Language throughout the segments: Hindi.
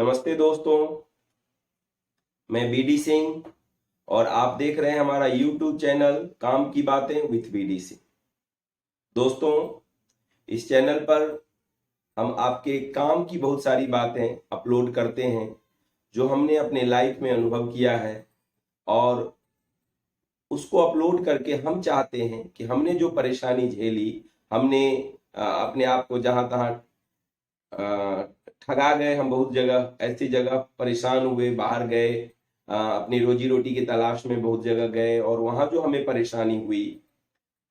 नमस्ते दोस्तों, मैं बीडी सिंह और आप देख रहे हैं हमारा यूट्यूब चैनल काम की बातें विथ बीडी सिंह। दोस्तों, इस चैनल पर हम आपके काम की बहुत सारी बातें अपलोड करते हैं जो हमने अपने लाइफ में अनुभव किया है, और उसको अपलोड करके हम चाहते हैं कि हमने जो परेशानी झेली, हमने अपने आप को जहां तहां ठगा गए, हम बहुत जगह ऐसी जगह परेशान हुए, बाहर गए, अपनी रोजी रोटी की तलाश में बहुत जगह गए और वहां जो हमें परेशानी हुई,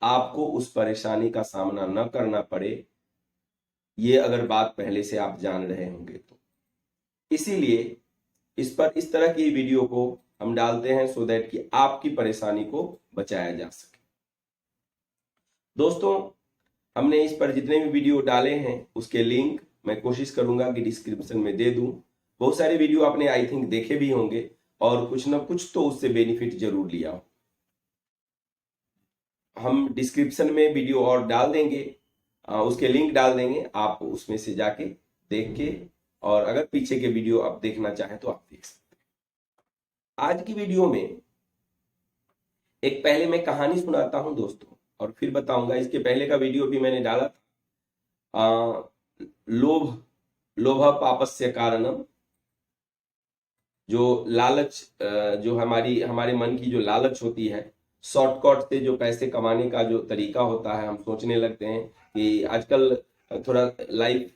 आपको उस परेशानी का सामना न करना पड़े, ये अगर बात पहले से आप जान रहे होंगे तो इसीलिए इस पर इस तरह की वीडियो को हम डालते हैं सो दैट कि आपकी परेशानी को बचाया जा सके। दोस्तों, हमने इस पर जितने भी वीडियो डाले हैं उसके लिंक मैं कोशिश करूंगा कि डिस्क्रिप्शन में दे दूं। बहुत सारे वीडियो आपने आई थिंक देखे भी होंगे और कुछ ना कुछ तो उससे बेनिफिट जरूर लिया हो। हम डिस्क्रिप्शन में वीडियो और डाल देंगे, उसके लिंक डाल देंगे, आप उसमें से जाके देख के, और अगर पीछे के वीडियो आप देखना चाहें तो आप देख सकते हैं। आज की वीडियो में एक पहले मैं कहानी सुनाता हूं दोस्तों, और फिर बताऊंगा। इसके पहले का वीडियो भी मैंने डाला था, लोभ लोभ पापस्य कारणम। जो लालच, जो हमारे मन की जो लालच होती है, शॉर्टकट से जो पैसे कमाने का जो तरीका होता है, हम सोचने लगते हैं कि आजकल थोड़ा लाइफ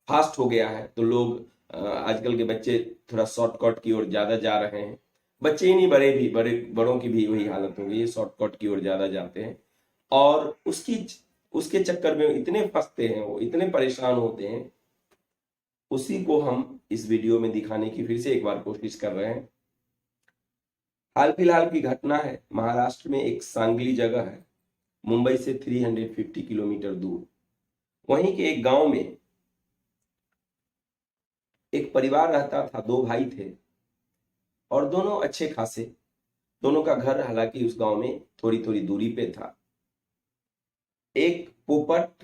फास्ट हो गया है, तो लोग आजकल के बच्चे थोड़ा शॉर्टकट की ओर ज्यादा जा रहे हैं। बच्चे ही नहीं, बड़ों की भी वही हालत हो गई है, शॉर्टकट की ओर ज्यादा जाते हैं और उसके चक्कर में इतने फंसते हैं, वो इतने परेशान होते हैं। उसी को हम इस वीडियो में दिखाने की फिर से एक बार कोशिश कर रहे हैं। हाल फिलहाल की घटना है, महाराष्ट्र में एक सांगली जगह है, मुंबई से 350 किलोमीटर दूर। वहीं के एक गांव में एक परिवार रहता था, दो भाई थे और दोनों अच्छे खासे। दोनों का घर हालांकि उस गांव में थोड़ी थोड़ी दूरी पे था। एक पोपट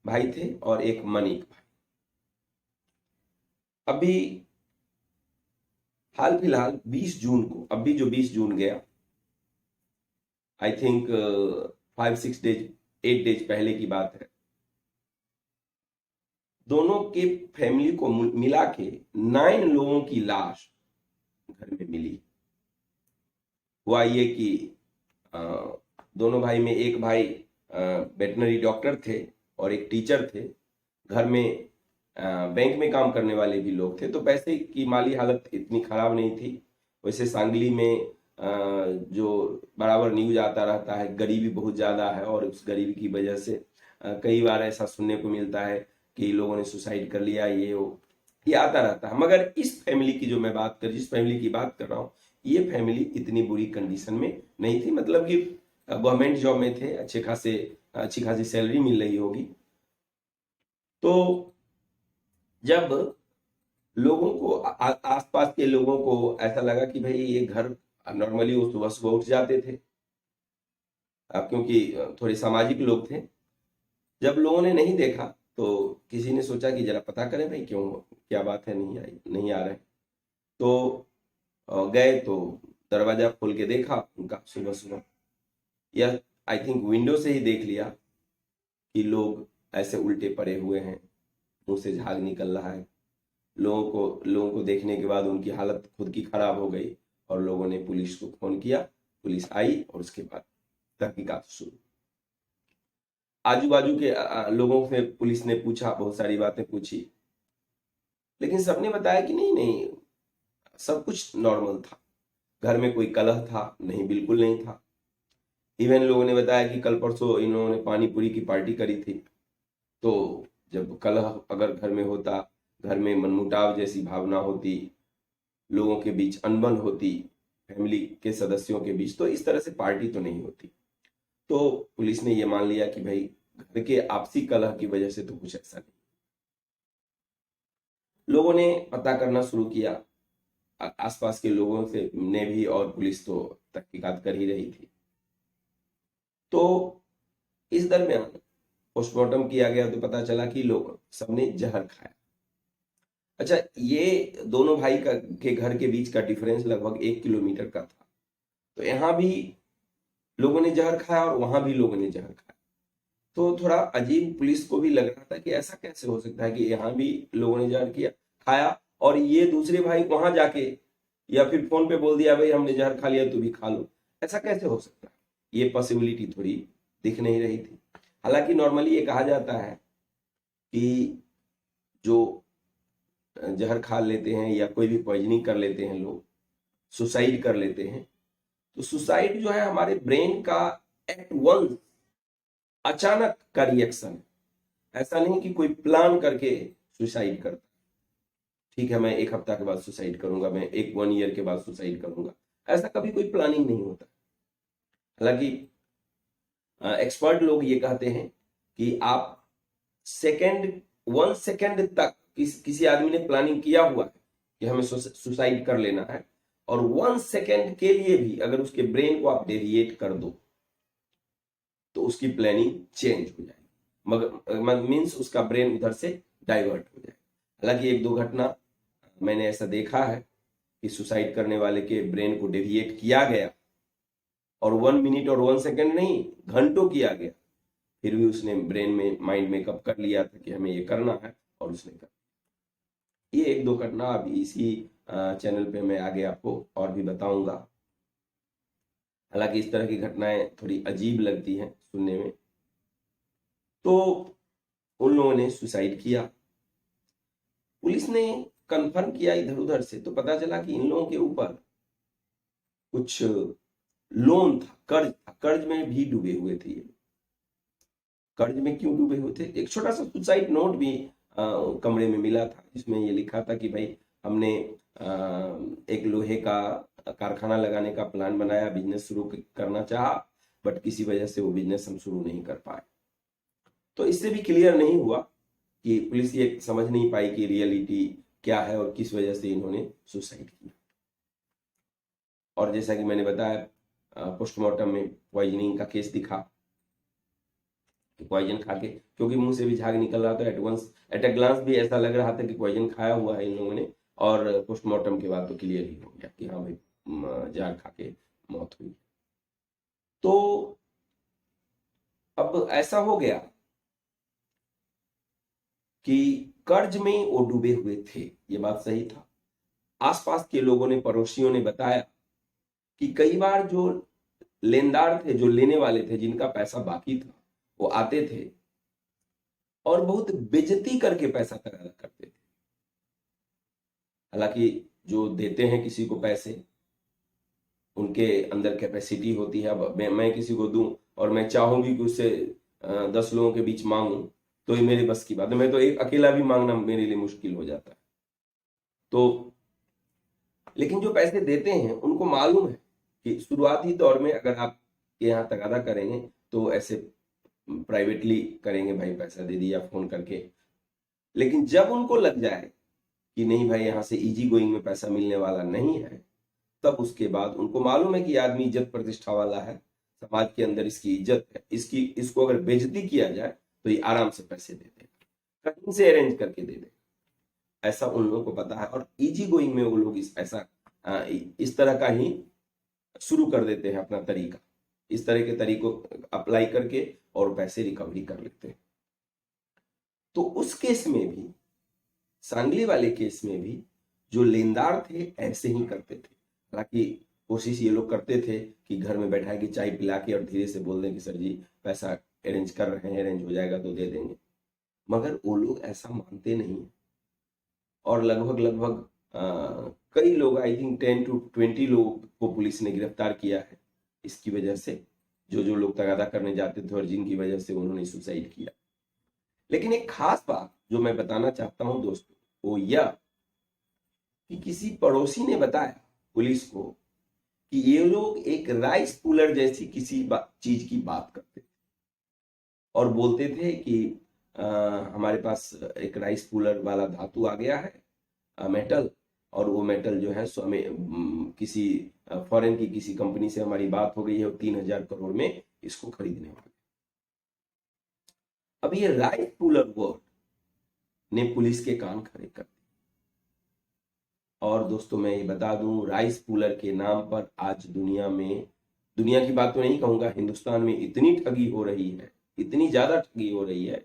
भाई थे और एक मनिक भाई। अभी हाल फिलहाल 20 जून को, अभी जो 20 जून गया, आई थिंक 5-6 डेज 8 डेज पहले की बात है, दोनों के फैमिली को मिला के 9 लोगों की लाश घर में मिली। हुआ ये कि दोनों भाई में एक भाई वेटनरी डॉक्टर थे और एक टीचर थे। घर में बैंक में काम करने वाले भी लोग थे, तो पैसे की माली हालत इतनी खराब नहीं थी। वैसे सांगली में जो बराबर न्यूज आता रहता है, गरीबी बहुत ज़्यादा है और उस गरीबी की वजह से कई बार ऐसा सुनने को मिलता है कि लोगों ने सुसाइड कर लिया, ये आता रहता है। मगर इस फैमिली की जो मैं बात कर जिस फैमिली की बात कर रहा हूँ, ये फैमिली इतनी बुरी कंडीशन में नहीं थी। मतलब कि गवर्नमेंट जॉब में थे, अच्छी खासी सैलरी मिल रही होगी। तो जब लोगों को आसपास के लोगों को ऐसा लगा कि भाई ये घर, नॉर्मली वो सुबह सुबह उठ जाते थे, क्योंकि थोड़े सामाजिक लोग थे। जब लोगों ने नहीं देखा तो किसी ने सोचा कि जरा पता करें भाई क्यों, क्या बात है, नहीं आ रहे। तो गए तो दरवाजा खोल के देखा उनका सुबह सुबह, या आई थिंक विंडो से ही देख लिया कि लोग ऐसे उल्टे पड़े हुए हैं, मुंह से झाग निकल रहा है। लोगों को देखने के बाद उनकी हालत खुद की खराब हो गई और लोगों ने पुलिस को फोन किया। पुलिस आई और उसके बाद तहकीकात शुरू। आजू बाजू के लोगों से पुलिस ने पूछा, बहुत सारी बातें पूछी, लेकिन सबने बताया कि नहीं नहीं, सब कुछ नॉर्मल था। घर में कोई कलह था? नहीं, बिल्कुल नहीं था। इवन लोगों ने बताया कि कल परसों इन्होंने पानी पूरी की पार्टी करी थी, तो जब कलह अगर घर में होता, घर में मनमुटाव जैसी भावना होती, लोगों के बीच अनबन होती, फैमिली के सदस्यों के बीच, तो इस तरह से पार्टी तो नहीं होती। तो पुलिस ने यह मान लिया कि भाई घर के आपसी कलह की वजह से तो कुछ ऐसा नहीं। लोगों ने पता करना शुरू किया, आसपास के लोगों से ने भी, और पुलिस तो तहकीकात कर ही रही थी। तो इस दरमियान पोस्टमार्टम किया गया तो पता चला कि लोग सबने जहर खाया। अच्छा, ये दोनों भाई के घर के बीच का डिफरेंस लगभग 1 किलोमीटर का था। तो यहाँ भी लोगों ने जहर खाया और वहां भी लोगों ने जहर खाया। तो थोड़ा अजीब पुलिस को भी लग रहा था कि ऐसा कैसे हो सकता है कि यहाँ भी लोगों ने जहर किया खाया और ये दूसरे भाई वहां जाके या फिर फोन पे बोल दिया भाई हमने जहर खा लिया तू भी खा लो। ऐसा कैसे हो सकता है? ये पॉसिबिलिटी थोड़ी दिख नहीं रही थी। हालांकि नॉर्मली ये कहा जाता है कि जो जहर खा लेते हैं या कोई भी पॉइजनिंग कर लेते हैं लोग, सुसाइड कर लेते हैं, तो सुसाइड जो है हमारे ब्रेन का एट वंस अचानक का रिएक्शन है। ऐसा नहीं कि कोई प्लान करके सुसाइड करता, ठीक है मैं 1 हफ्ता के बाद सुसाइड करूंगा, मैं 1 ईयर के बाद सुसाइड करूंगा, ऐसा कभी कोई प्लानिंग नहीं होता। हालांकि एक्सपर्ट लोग ये कहते हैं कि आप सेकेंड 1 सेकेंड तक किसी आदमी ने प्लानिंग किया हुआ है कि हमें सुसाइड कर लेना है, और 1 सेकेंड के लिए भी अगर उसके ब्रेन को आप डेविएट कर दो तो उसकी प्लानिंग चेंज हो जाएगी, मगर मीन्स उसका ब्रेन उधर से डाइवर्ट हो जाएगा। हालांकि 1-2 घटना मैंने ऐसा देखा है कि सुसाइड करने वाले के ब्रेन को डेविएट किया गया और 1 मिनट और 1 सेकेंड नहीं, घंटों किया गया, फिर भी उसने ब्रेन में माइंड मेकअप कर लिया था कि हमें ये करना है और उसने कर। ये 1-2 घटना अभी इसी चैनल पे मैं आगे आपको और भी बताऊंगा। हालांकि इस तरह की घटनाएं थोड़ी अजीब लगती हैं सुनने में। तो उन लोगों ने सुसाइड किया। पुलिस ने कंफर्म किया इधर उधर से तो पता चला कि इन लोगों के ऊपर कुछ लोन था, कर्ज था, कर्ज में भी डूबे हुए थे ये। कर्ज में क्यों डूबे हुए थे? एक छोटा सा सुसाइड नोट भी कमरे में मिला था जिसमें ये लिखा था कि भाई हमने एक लोहे का कारखाना लगाने का प्लान बनाया, बिजनेस शुरू करना चाहा, बट किसी वजह से वो बिजनेस हम शुरू नहीं कर पाए। तो इससे भी क्लियर नहीं हुआ कि पुलिस ये समझ नहीं पाई कि रियलिटी क्या है और किस वजह से इन्होंने सुसाइड किया। और जैसा कि मैंने बताया पोस्टमार्टम में पॉइजनिंग का केस दिखा, पॉइजन खा के, क्योंकि मुंह से भी झाग निकल रहा था, एट अ ग्लांस भी ऐसा लग रहा था कि पॉइजन खाया हुआ है इन लोगों ने। और पोस्टमार्टम के बाद तो क्लियर ही हो गया कि हाँ भाई जहर खा के मौत हुई। तो अब ऐसा हो गया कि कर्ज में वो डूबे हुए थे, ये बात सही था। आसपास के लोगों ने, पड़ोसियों ने बताया कि कई बार जो लेनदार थे, जो लेने वाले थे, जिनका पैसा बाकी था, वो आते थे और बहुत बेइज्जती करके पैसा तगादा करते थे। हालांकि जो देते हैं किसी को पैसे, उनके अंदर कैपेसिटी होती है। अब मैं किसी को दूं और मैं चाहूंगी कि उससे 10 लोगों के बीच मांगूं तो ये मेरे बस की बात है। मैं तो एक अकेला भी मांगना मेरे लिए मुश्किल हो जाता है। तो लेकिन जो पैसे देते हैं उनको मालूम है कि शुरुआती दौर में अगर आप यहाँ तगादा करेंगे तो ऐसे प्राइवेटली करेंगे, भाई पैसा दे दिया फोन करके। लेकिन जब उनको लग जाए कि नहीं भाई यहाँ से इजी गोइंग में पैसा मिलने वाला नहीं है, तब उसके बाद उनको मालूम है कि आदमी इज्जत प्रतिष्ठा वाला है, समाज के अंदर इसकी इज्जत है, इसको अगर बेइज्जती किया जाए तो ये आराम से पैसे दे देगा, कहीं से अरेंज करके दे देगा। ऐसा उन लोगों को पता है और इजी गोइंग में वो लोग इस तरह का ही शुरू कर देते हैं अपना तरीका, इस तरह के तरीकों अप्लाई करके और पैसे रिकवरी कर लेते हैं। तो उस केस में भी, सांगली वाले केस में भी जो लेनदार थे ऐसे ही करते थे। हालांकि कोशिश ये लोग करते थे कि घर में बैठा के चाय पिला के और धीरे से बोल दें कि सर जी पैसा अरेंज कर रहे हैं, अरेंज हो जाएगा तो दे देंगे, मगर वो लोग ऐसा मानते नहीं। और लगभग कई लोग, आई थिंक 10 to 20 लोग को पुलिस ने गिरफ्तार किया है इसकी वजह से, जो लोग तगादा करने जाते थे और जिनकी वजह से उन्होंने सुसाइड किया। लेकिन एक खास बात जो मैं बताना चाहता हूं दोस्तों, वो यह कि किसी पड़ोसी ने बताया पुलिस को कि ये लोग एक राइस कूलर जैसी किसी चीज की बात करते थे और बोलते थे कि हमारे पास एक राइस कूलर वाला धातु आ गया है, मेटल, और वो मेटल जो है किसी फॉरेन की किसी कंपनी से हमारी बात हो गई है, 3,000 करोड़ में इसको खरीदने वाले। अब ये राइस कूलर वर्ड ने पुलिस के कान खड़े कर दिए। और दोस्तों मैं ये बता दूं, राइस कूलर के नाम पर आज दुनिया में, दुनिया की बात तो नहीं कहूंगा, हिंदुस्तान में इतनी ठगी हो रही है, इतनी ज्यादा ठगी हो रही है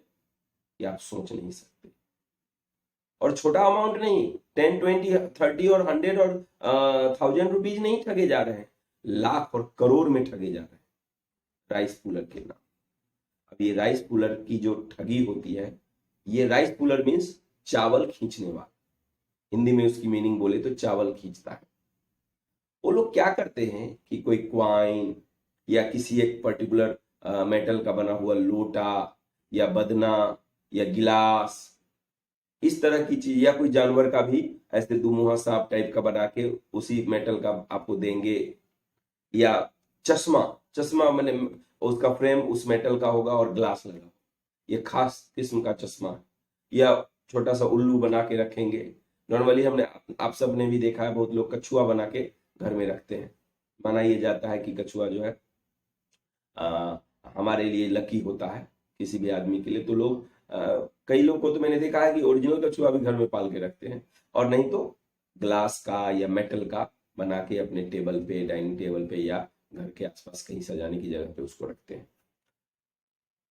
कि आप सोच नहीं सकते। और छोटा अमाउंट नहीं, 10, 20, 30 और 100 और 1000 रुपीज नहीं ठगे जा रहे हैं, लाख और करोड़ में ठगे जा रहे हैं राइस कूलर के नाम। अब ये राइस कूलर की जो ठगी होती है, ये राइस कूलर मीन्स चावल खींचने वाला, हिंदी में उसकी मीनिंग बोले तो चावल खींचता है। वो लोग क्या करते हैं कि कोई क्वाइन या किसी एक पर्टिकुलर मेटल का बना हुआ लोटा या बदना या गिलास, इस तरह की चीज, या कोई जानवर का भी ऐसे दुमुहा सांप टाइप का बना के उसी मेटल का आपको देंगे, या चश्मा, चश्मा मैंने उसका फ्रेम उस मेटल का होगा और ग्लास लगा, ये खास किस्म का चश्मा है। या छोटा सा उल्लू बना के रखेंगे। नॉर्मली हमने, आप सब ने भी देखा है, बहुत लोग कछुआ बना के घर में रखते हैं। माना ये जाता है कि कछुआ जो है हमारे लिए लकी होता है, किसी भी आदमी के लिए। तो लोग कई लोग को तो मैंने देखा है कि ओरिजिनल कछुआ भी घर में पाल के रखते हैं, और नहीं तो ग्लास का या मेटल का बना के अपने टेबल पे, डाइनिंग टेबल पे या घर के आसपास कहीं सजाने की जगह पे उसको रखते हैं।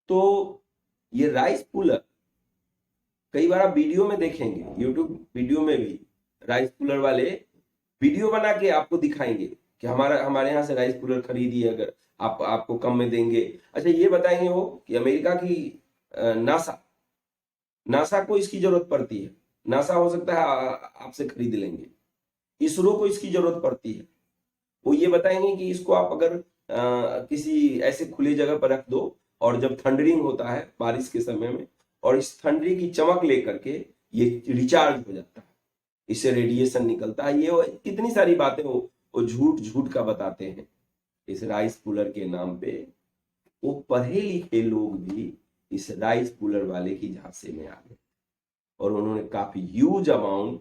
तो ये राइस कूलर कई बार आप वीडियो में देखेंगे, यूट्यूब वीडियो में भी राइस कूलर वाले वीडियो बना के आपको दिखाएंगे कि हमारे यहाँ से राइस कूलर खरीदिए, अगर आपको कम में देंगे। अच्छा, ये बताएंगे वो कि अमेरिका की नासा नासा को इसकी जरूरत पड़ती है, नासा हो सकता है आपसे खरीद लेंगे। इसरो को इसकी जरूरत पड़ती है, वो ये बताएंगे कि इसको आप अगर किसी ऐसे खुली जगह पर रख दो, और जब थंडरिंग होता है बारिश के समय में, और इस थंडरी की चमक लेकर के ये रिचार्ज हो जाता है, इससे रेडिएशन निकलता है। ये कितनी सारी बातें वो झूठ झूठ का बताते हैं इस राइस कूलर के नाम पे। वो पढ़े लिखे लोग भी इस राइस कूलर वाले की झांसे में आ गए, और उन्होंने काफी ह्यूज अमाउंट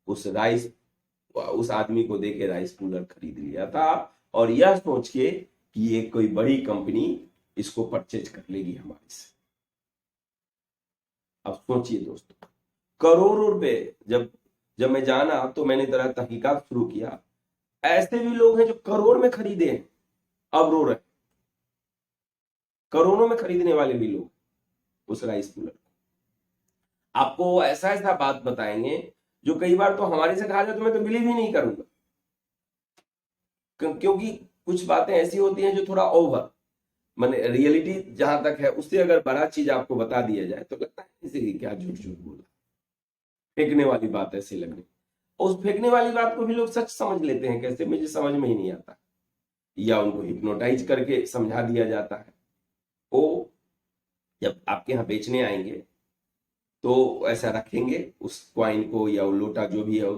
उस आदमी को देके राइस कूलर खरीद लिया था, और यह सोच के कि ये कोई बड़ी कंपनी इसको परचेज कर लेगी हमारे से। अब सोचिए दोस्तों, करोड़ों रुपए, जब मैं जाना तो मैंने तरह तहकीकात शुरू किया, ऐसे भी लोग हैं जो करोड़ में खरीदे हैं, अब रो रहे, करोड़ों में खरीदने वाले भी लोग उस राइस कूलर। आपको ऐसा ऐसा बात बताएंगे जो कई बार तो हमारे से कहा जाए तो मैं तो बिलीव ही नहीं करूंगा, क्योंकि कुछ बातें ऐसी होती हैं जो थोड़ा ओवर, माने रियलिटी जहां तक है उससे अगर बड़ा चीज आपको बता दिया जाए तो लगता है इसे कि क्या झूठ झूठ बोला, फेंकने वाली बात ऐसी लगने। उस फेंकने वाली बात को भी लोग सच समझ लेते हैं, कैसे मुझे समझ में ही नहीं आता, या उनको हिप्नोटाइज करके समझा दिया जाता है। वो जब आपके यहाँ बेचने आएंगे तो ऐसा रखेंगे उस क्वाइन को या वो लोटा जो भी है,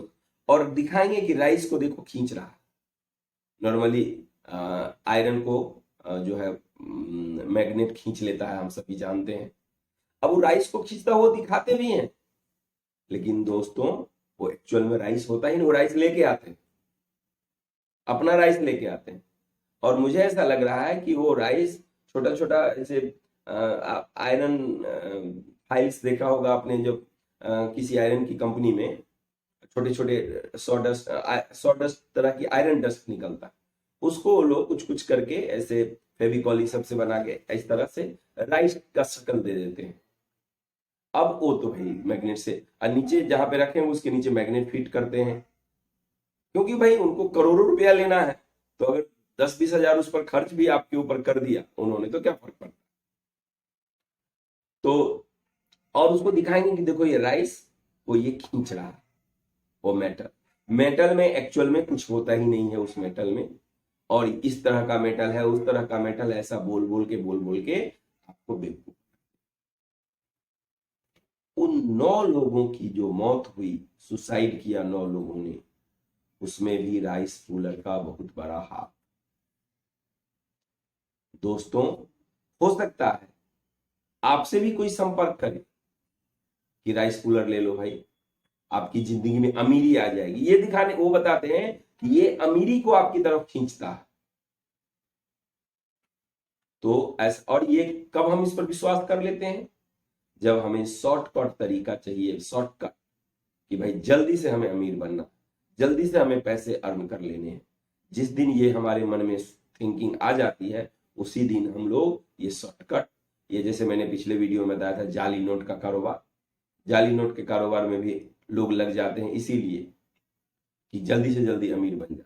और दिखाएंगे कि राइस को देखो खींच रहा है। नॉर्मली आयरन को जो है मैग्नेट खींच लेता है, हम सभी जानते हैं। अब वो राइस को खींचता वो दिखाते भी हैं, लेकिन दोस्तों वो एक्चुअल में राइस होता ही नहीं, वो राइस लेके आते हैं, अपना राइस लेके आते हैं। और मुझे ऐसा लग रहा है कि वो राइस छोटा छोटा, जैसे आयरन फाइल्स देखा होगा आपने, जब किसी आयरन की कंपनी में छोटे छोटे सॉडस्ट तरह की आयरन डस्ट निकलता है, उसको लोग कुछ कुछ करके ऐसे फेविकॉल सब से बना के इस तरह से राइस का शक्ल दे देते हैं। अब वो तो भाई मैग्नेट से नीचे जहां पे रखे हैं उसके नीचे मैग्नेट फिट करते हैं, क्योंकि भाई उनको करोड़ों रुपया लेना है। तो अगर 10-20 हजार उस पर खर्च भी आपके ऊपर कर दिया उन्होंने तो क्या फर्क पड़ता। तो और उसको दिखाएंगे कि देखो ये राइस, वो ये खींच रहा है, वो मेटल में एक्चुअल में कुछ होता ही नहीं है उस मेटल में, और इस तरह का मेटल है, उस तरह का मेटल, ऐसा बोल बोल के आपको बेवकूफ। उन 9 लोगों की जो मौत हुई, सुसाइड किया 9 लोगों ने, उसमें भी राइस कूलर का बहुत बड़ा हाथ। दोस्तों, हो सकता है आपसे भी कोई संपर्क करे कि राइस कूलर ले लो भाई, आपकी जिंदगी में अमीरी आ जाएगी। ये दिखाने, वो बताते हैं कि ये अमीरी को आपकी तरफ खींचता है। तो ऐसा, और ये कब हम इस पर विश्वास कर लेते हैं, जब हमें शॉर्टकट तरीका चाहिए, शॉर्टकट, कि भाई जल्दी से हमें अमीर बनना, जल्दी से हमें पैसे अर्न कर लेने हैं। जिस दिन ये हमारे मन में थिंकिंग आ जाती है उसी दिन हम लोग ये शॉर्टकट, ये जैसे मैंने पिछले वीडियो में बताया था जाली नोट का कारोबार, जाली नोट के कारोबार में भी लोग लग जाते हैं इसीलिए कि जल्दी से जल्दी अमीर बन जाए।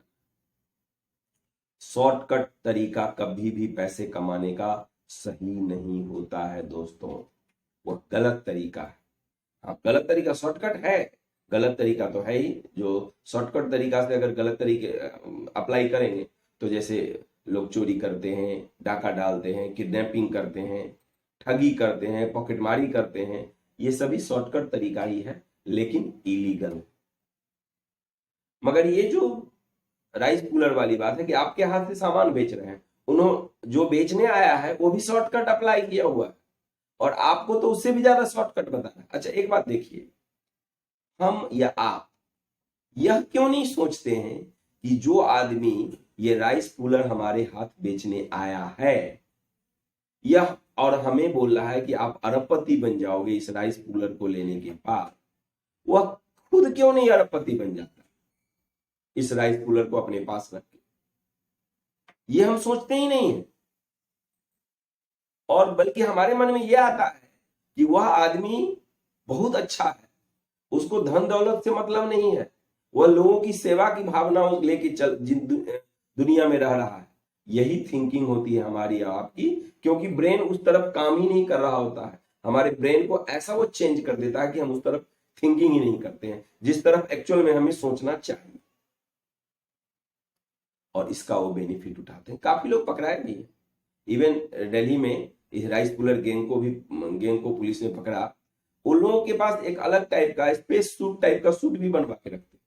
शॉर्टकट तरीका कभी भी पैसे कमाने का सही नहीं होता है दोस्तों, वो गलत तरीका है। हाँ, गलत तरीका शॉर्टकट है, गलत तरीका तो है ही। जो शॉर्टकट तरीका से अगर गलत तरीके अप्लाई करेंगे तो जैसे लोग चोरी करते हैं, डाका डालते हैं, किडनैपिंग करते हैं, ठगी करते हैं, पॉकेटमारी करते हैं, ये सभी शॉर्टकट तरीका ही है लेकिन इलीगल। मगर ये जो राइस कूलर वाली बात है कि आपके हाथ से सामान बेच रहे हैं, उन्होंने जो बेचने आया है वो भी शॉर्टकट अप्लाई किया हुआ है और आपको तो उससे भी ज्यादा शॉर्टकट बता रहा है। अच्छा एक बात देखिए, हम या आप यह क्यों नहीं सोचते हैं कि जो आदमी ये राइस कूलर हमारे हाथ बेचने आया है यह और हमें बोल रहा है कि आप अरबपति बन जाओगे इस राइस कूलर को लेने के बाद, वह खुद क्यों नहीं अरबपति बन जाता इस राइस कूलर को अपने पास रख के? ये हम सोचते ही नहीं है। और बल्कि हमारे मन में यह आता है कि वह आदमी बहुत अच्छा है, उसको धन दौलत से मतलब नहीं है, वह लोगों की सेवा की भावना लेके चल दुनिया में रह रहा है। यही थिंकिंग होती है हमारी आपकी, क्योंकि ब्रेन उस तरफ काम ही नहीं कर रहा होता है। हमारे ब्रेन को ऐसा वो चेंज कर देता है कि हम उस तरफ थिंकिंग ही नहीं करते हैं जिस तरफ एक्चुअल में हमें सोचना चाहिए, और इसका वो बेनिफिट उठाते हैं। काफी लोग पकड़ाए भी हैं। इवन दिल्ली में इस राइस कूलर गैंग को पुलिस ने पकड़ा। उन लोगों के पास एक अलग टाइप का स्पेस सूट टाइप का सूट भी बनवा के रखते हैं।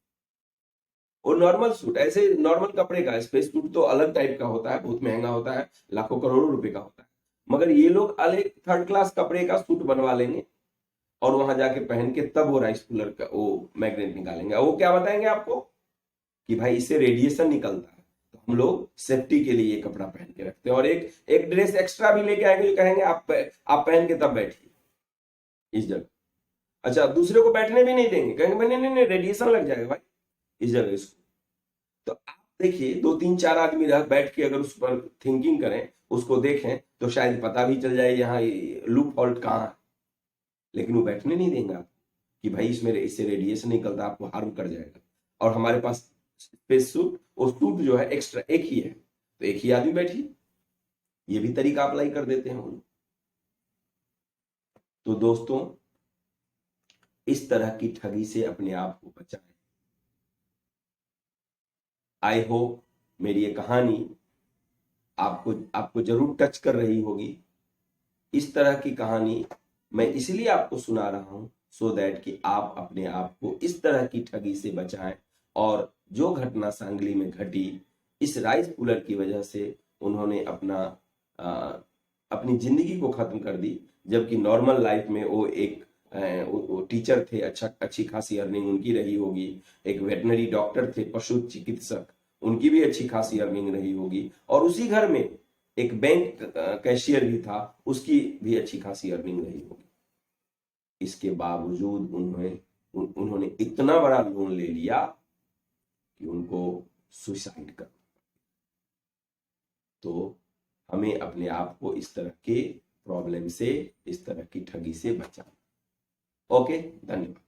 और नॉर्मल सूट, ऐसे नॉर्मल कपड़े का स्पेस सूट तो अलग टाइप का होता है, बहुत महंगा होता है, लाखों करोड़ों रुपए का होता है। मगर ये लोग अलग थर्ड क्लास कपड़े का सूट बनवा लेंगे और वहां जाके पहन के तब वो राइस कूलर का वो मैग्नेट निकालेंगे। वो क्या बताएंगे आपको कि भाई इससे रेडिएशन निकलता है, तो हम लोग सेफ्टी के लिए ये कपड़ा पहन के रखते हैं। और एक ड्रेस एक्स्ट्रा भी लेके आएंगे जो कहेंगे आप पहन के तब बैठिए इस जगह। अच्छा, दूसरे को बैठने भी नहीं देंगे, कहेंगे नहीं नहीं नहीं रेडिएशन लग जाएगा भाई इस जगह इसको। तो आप देखिए, 2 3 4 आदमी बैठ के अगर उस पर थिंकिंग करें, उसको देखें, तो शायद पता भी चल जाए यहाँ लूप हॉल्ट कहाँ है। लेकिन वो बैठने नहीं देंगे आप कि भाई इससे रेडिएशन निकलता आपको हार्म कर जाएगा। और हमारे पास स्पेस सूट, और सूट जो है एक्स्ट्रा एक ही है, तो एक ही आदमी बैठिए। ये भी तरीका अप्लाई कर देते हैं हम लोग। तो दोस्तों, इस तरह की ठगी से अपने आप को बचाएं। आई होप मेरी ये कहानी आपको जरूर टच कर रही होगी। इस तरह की कहानी मैं इसलिए आपको सुना रहा हूं सो दैट कि आप अपने आप को इस तरह की ठगी से बचाएं। और जो घटना सांगली में घटी, इस राइस कूलर की वजह से उन्होंने अपनी जिंदगी को खत्म कर दी, जबकि नॉर्मल लाइफ में वो एक वो टीचर थे, अच्छी खासी अर्निंग उनकी रही होगी। एक वेटनरी डॉक्टर थे, पशु चिकित्सक, उनकी भी अच्छी खासी अर्निंग रही होगी। और उसी घर में एक बैंक कैशियर भी था, उसकी भी अच्छी खासी अर्निंग रही होगी। इसके बावजूद उन्होंने इतना बड़ा लोन ले लिया कि उनको सुसाइड कर। तो हमें अपने आप को इस तरह के प्रॉब्लम से, इस तरह की ठगी से बचाना। ओके, धन्यवाद।